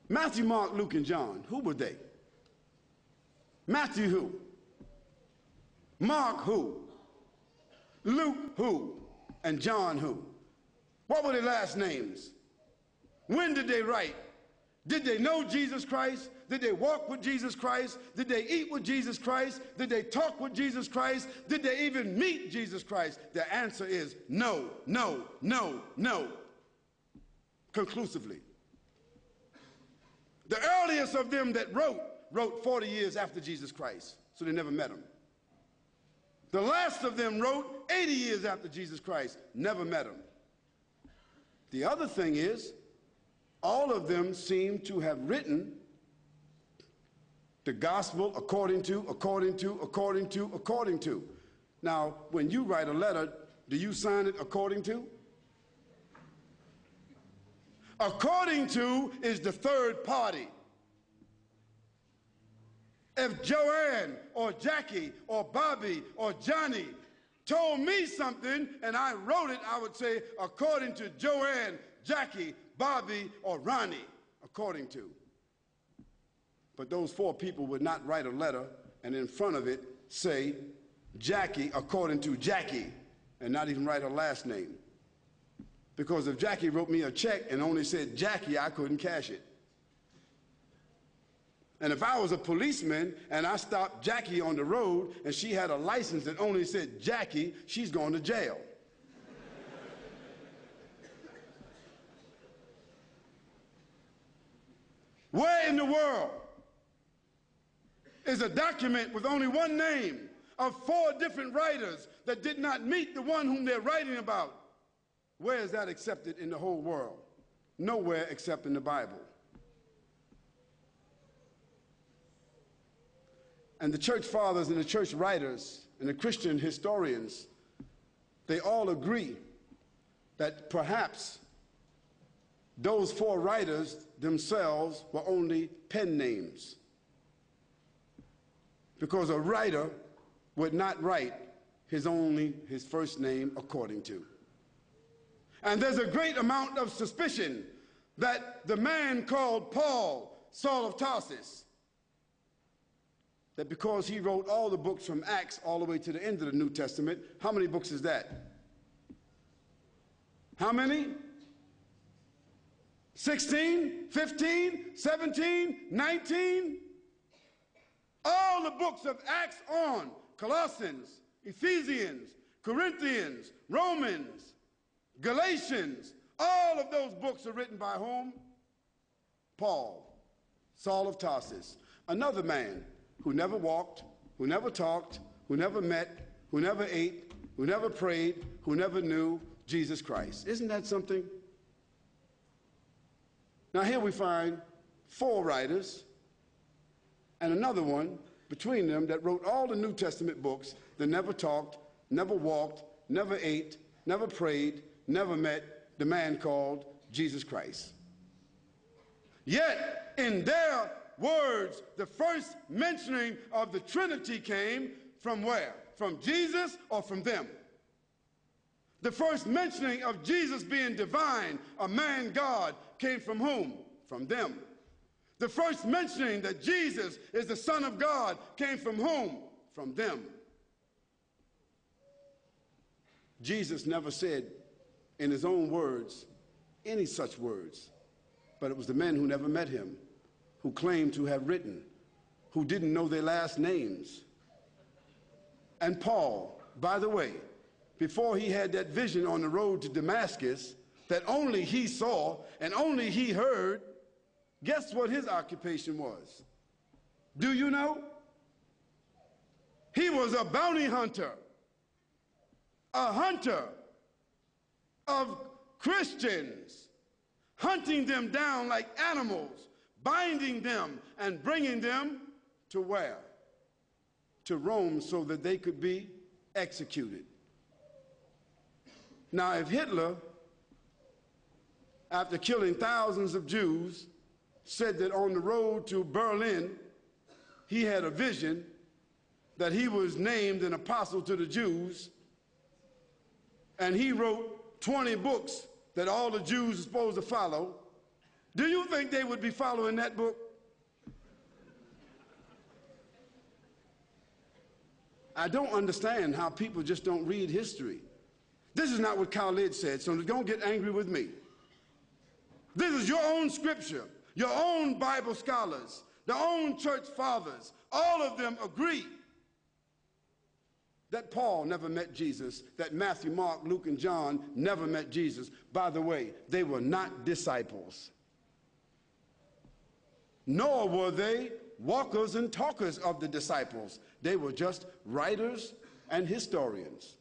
Matthew, Mark, Luke, and John, who were they? Matthew who? Mark who? Luke who? And John who? What were their last names? When did they write? Did they know Jesus Christ? Did they walk with Jesus Christ? Did they eat with Jesus Christ? Did they talk with Jesus Christ? Did they even meet Jesus Christ? The answer is no, no, no, no. Conclusively. The earliest of them that wrote 40 years after Jesus Christ, so they never met him. The last of them wrote 80 years after Jesus Christ, never met him. The other thing is, all of them seem to have written the gospel according to. Now, when you write a letter, do you sign it according to? According to is the third party. If Joanne or Jackie or Bobby or Johnny told me something and I wrote it, I would say according to Joanne, Jackie, Bobby, or Ronnie, according to. But those four people would not write a letter and in front of it say Jackie according to Jackie and not even write her last name. Because if Jackie wrote me a check and only said Jackie, I couldn't cash it. And if I was a policeman and I stopped Jackie on the road and she had a license that only said Jackie, she's going to jail. Where in the world is a document with only one name of four different writers that did not meet the one whom they're writing about? Where is that accepted in the whole world? Nowhere except in the Bible. And the church fathers and the church writers and the Christian historians, they all agree that perhaps those four writers themselves were only pen names. Because a writer would not write his first name according to. And there's a great amount of suspicion that the man called Paul, Saul of Tarsus, that because he wrote all the books from Acts all the way to the end of the New Testament, how many books is that? How many? 16, 15, 17, 19? All the books of Acts on, Colossians, Ephesians, Corinthians, Romans, Galatians, all of those books are written by whom? Paul, Saul of Tarsus, another man who never walked, who never talked, who never met, who never ate, who never prayed, who never knew Jesus Christ. Isn't that something? Now here we find four writers and another one between them that wrote all the New Testament books that never talked, never walked, never ate, never prayed, never met the man called Jesus Christ. Yet in their words, the first mentioning of the Trinity came from where? From Jesus or from them? The first mentioning of Jesus being divine, a man God, came from whom? From them. The first mentioning that Jesus is the Son of God came from whom? From them. Jesus never said in his own words any such words, but it was the men who never met him, who claimed to have written, who didn't know their last names. And Paul, by the way, before he had that vision on the road to Damascus that only he saw and only he heard, guess what his occupation was? Do you know? He was a bounty hunter, a hunter of Christians, hunting them down like animals, binding them and bringing them to where? To Rome so that they could be executed. Now, if Hitler, after killing thousands of Jews, said that on the road to Berlin, he had a vision that he was named an apostle to the Jews, and he wrote 20 books that all the Jews are supposed to follow, Do you think they would be following that book? I don't understand how people just don't read history. This is not what Khalid said, so don't get angry with me. This is your own scripture, your own Bible scholars, their own church fathers. All of them agree that Paul never met Jesus, that Matthew, Mark, Luke, and John never met Jesus. By the way, they were not disciples. Nor were they walkers and talkers of the disciples. They were just writers and historians.